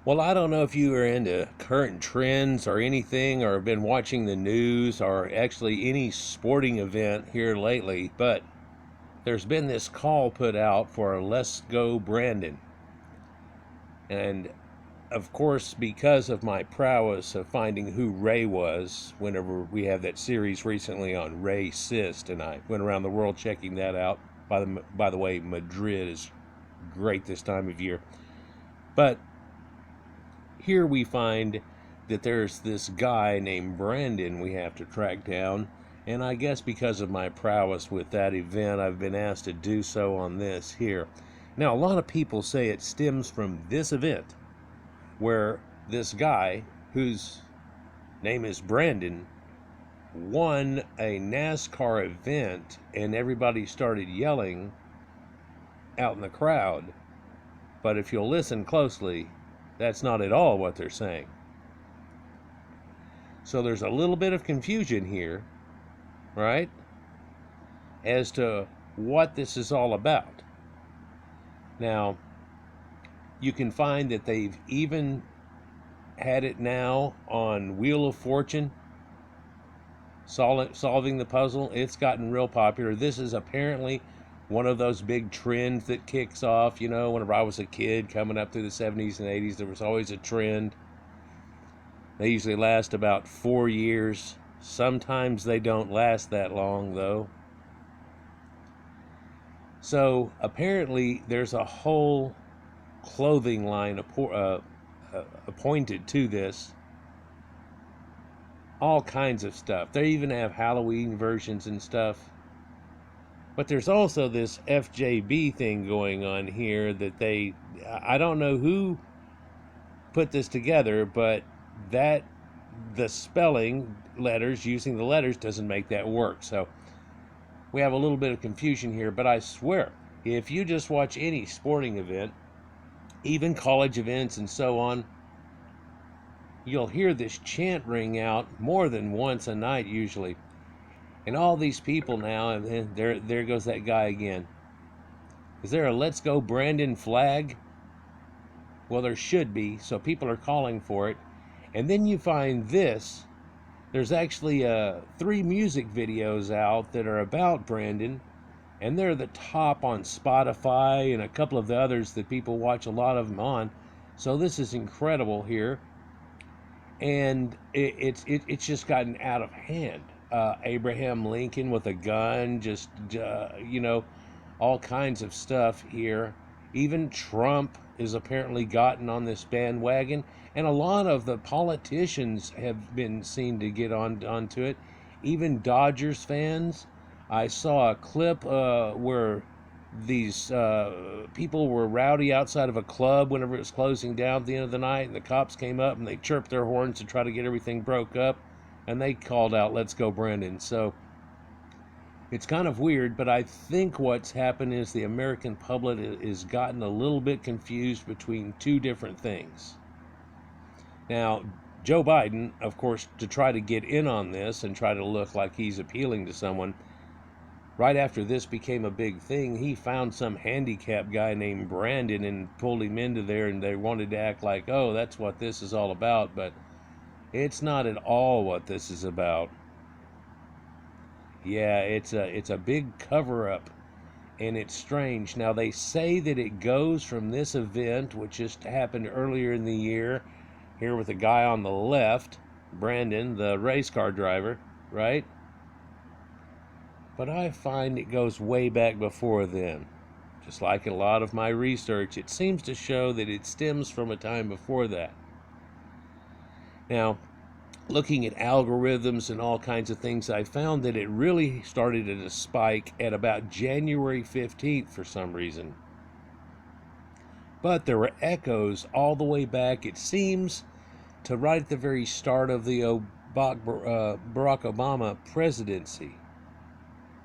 Well, I don't know if you are into current trends or anything, or have been watching the news or actually any sporting event here lately, but there's been this call put out for a Lesko Brandun. And of course, because of my prowess of finding who Ray was, whenever we have that series recently on Ray Cyst, and I went around the world checking that out. By the way, Madrid is great this time of year. But here we find that there's this guy named Brandon we have to track down, and I guess because of my prowess with that event, I've been asked to do so on this here. Now, a lot of people say it stems from this event, where this guy, whose name is Brandon, won a NASCAR event, and everybody started yelling out in the crowd. But if you'll listen closely, that's not at all what they're saying. So there's a little bit of confusion here, right, as to what this is all about. Now, you can find that they've even had it now on Wheel of Fortune, solving the puzzle. It's gotten real popular. This is apparently one of those big trends that kicks off. You know, whenever I was a kid coming up through the 70s and 80s, there was always a trend. They usually last about 4 years. Sometimes they don't last that long, though. So apparently there's a whole clothing line appointed to this. All kinds of stuff. They even have Halloween versions and stuff. But there's also this FJB thing going on here that I don't know who put this together, but that the spelling letters, using the letters, doesn't make that work. So we have a little bit of confusion here, but I swear, if you just watch any sporting event, even college events and so on, you'll hear this chant ring out more than once a night usually. And all these people now, and there goes that guy again. Is there a Let's Go Brandon flag? Well, there should be, so people are calling for it. And then you find this. There's actually 3 music videos out that are about Brandon, and they're the top on Spotify and a couple of the others that people watch a lot of them on. So this is incredible here, and it's just gotten out of hand. Abraham Lincoln with a gun, just all kinds of stuff here. Even Trump is apparently gotten on this bandwagon, and a lot of the politicians have been seen to get onto it. Even Dodgers fans. I saw a clip where these people were rowdy outside of a club whenever it was closing down at the end of the night, and the cops came up and they chirped their horns to try to get everything broke up, and they called out, "Let's go Brandon." So it's kind of weird, but I think what's happened is the American public has gotten a little bit confused between two different things. Now, Joe Biden, of course, to try to get in on this and try to look like he's appealing to someone, right after this became a big thing, he found some handicapped guy named Brandon and pulled him into there, and they wanted to act like, oh, that's what this is all about, but it's not at all what this is about. Yeah, it's a big cover-up, and it's strange. Now, they say that it goes from this event, which just happened earlier in the year, here with the guy on the left, Brandon, the race car driver, right? But I find it goes way back before then. Just like a lot of my research, it seems to show that it stems from a time before that. Now, looking at algorithms and all kinds of things, I found that it really started at a spike at about January 15th for some reason. But there were echoes all the way back, it seems, to right at the very start of the Barack Obama presidency,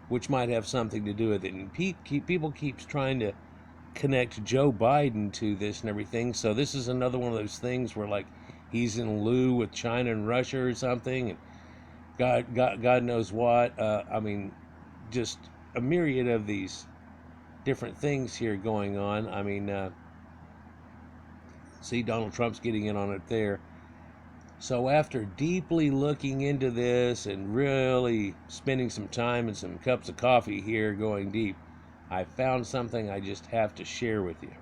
which might have something to do with it. And people keeps trying to connect Joe Biden to this and everything. So this is another one of those things where, like, he's in lieu with China and Russia or something, and God knows what. I mean, just a myriad of these different things here going on. I mean, See, Donald Trump's getting in on it there. So after deeply looking into this and really spending some time and some cups of coffee here going deep, I found something I just have to share with you.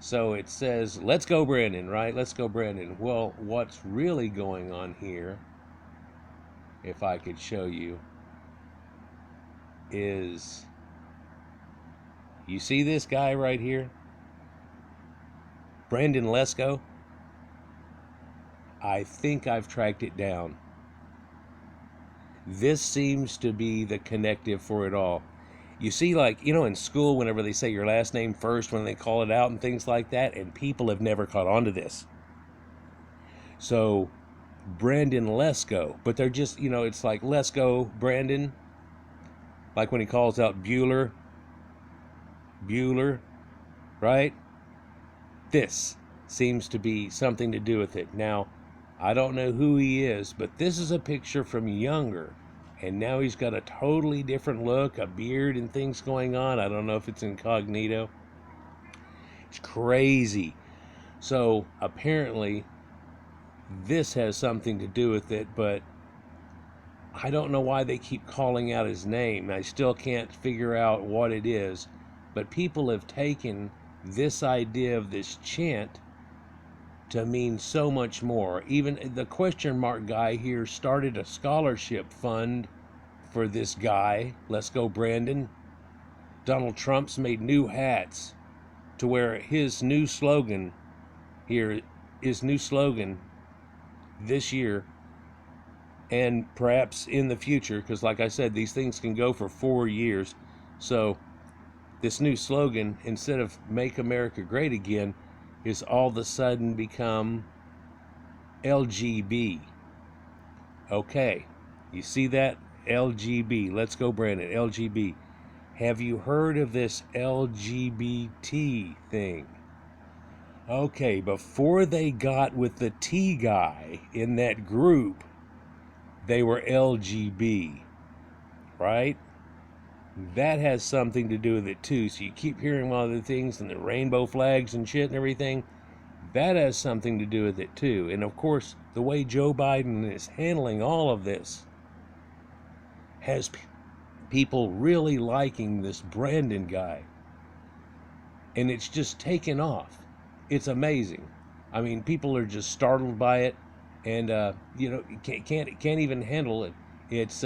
So it says, let's go Brandon, right? Let's go Brandon. Well, what's really going on here, if I could show you, is, you see this guy right here? Brandon Lesko? I think I've tracked it down. This seems to be the connective for it all. You see, like, in school, whenever they say your last name first, when they call it out and things like that, and people have never caught on to this. So, Brandon Lesko, but they're just, it's like Lesko Brandon, like when he calls out Bueller, right? This seems to be something to do with it. Now, I don't know who he is, but this is a picture from younger. And now he's got a totally different look, a beard and things going on. I don't know if it's incognito. It's crazy. So apparently this has something to do with it, but I don't know why they keep calling out his name. I still can't figure out what it is. But people have taken this idea of this chant to mean so much more. Even the question mark guy here started a scholarship fund for this guy, Lesko Brandun. Donald Trump's made new hats to where his new slogan here, this year and perhaps in the future, because like I said, these things can go for 4 years. So this new slogan, instead of Make America Great Again, is all of a sudden become LGB. Okay, you see that? LGB. Let's go, Brandon. LGB. Have you heard of this LGBT thing? Okay, before they got with the T guy in that group, they were LGB, right? That has something to do with it too. So you keep hearing all the things and the rainbow flags and shit and everything. That has something to do with it too. And of course, the way Joe Biden is handling all of this has people really liking this Brandon guy. And it's just taken off. It's amazing. I mean, people are just startled by it, and can't even handle it. It's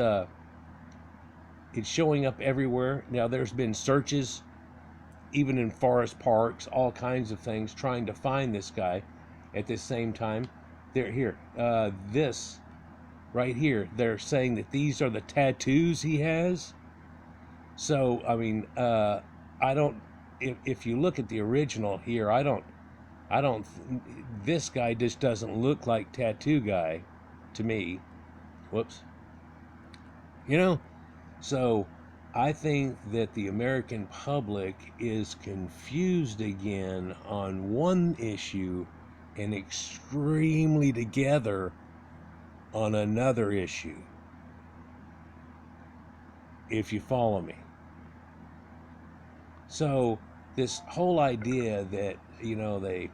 showing up everywhere. Now there's been searches, even in forest parks, all kinds of things, trying to find this guy. At the same time, this right here, they're saying that these are the tattoos he has. So I mean, I don't. If you look at the original here, I don't. This guy just doesn't look like tattoo guy to me. Whoops. So I think that the American public is confused again on one issue and extremely together on another issue. If you follow me. So this whole idea that, they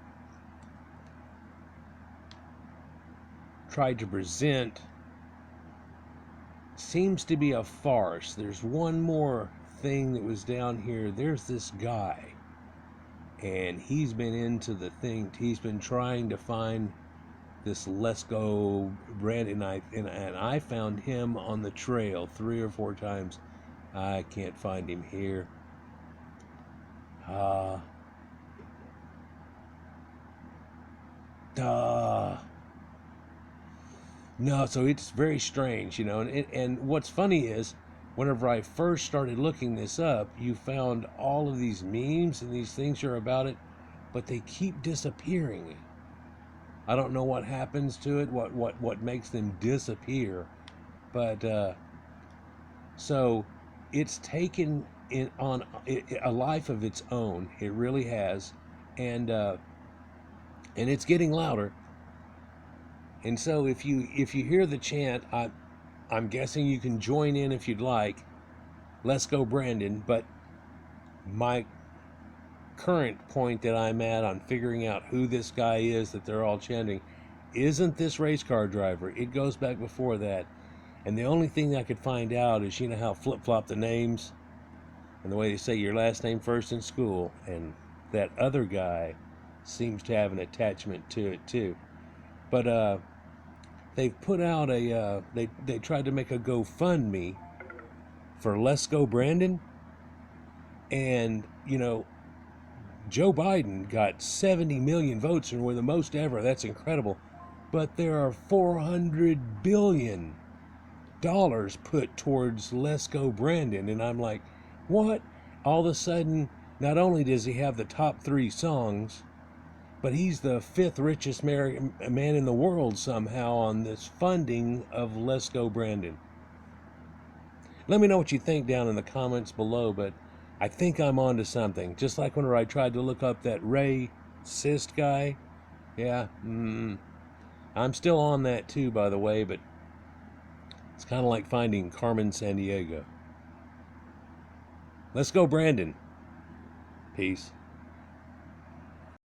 tried to present seems to be a farce. There's one more thing that was down here. There's this guy, and he's been into the thing. He's been trying to find this Lesko Brandun, and I found him on the trail 3 or 4 times. I can't find him here. No, so it's very strange, and what's funny is, whenever I first started looking this up, you found all of these memes and these things are about it, but they keep disappearing. I don't know what happens to it, what makes them disappear, but so it's taken on a life of its own. It really has, and it's getting louder. And so if you hear the chant, I'm guessing you can join in if you'd like. Let's go Brandon. But my current point that I'm at on figuring out who this guy is that they're all chanting isn't this race car driver. It goes back before that. And the only thing I could find out is, you know how flip-flop the names and the way they say your last name first in school, and that other guy seems to have an attachment to it too. But they've put out they tried to make a GoFundMe for Lesko Brandun, and you know, Joe Biden got 70 million votes and we're the most ever. That's incredible. But there are $400 billion put towards Lesko Brandun, and I'm like, what? All of a sudden, not only does he have the top 3 songs, but he's the 5th richest man in the world somehow on this funding of Lesko Brandun. Let me know what you think down in the comments below, but I think I'm onto something. Just like when I tried to look up that Ray Cyst guy. Yeah, I'm still on that too, by the way, but it's kind of like finding Carmen Sandiego. Let's go, Brandon. Peace.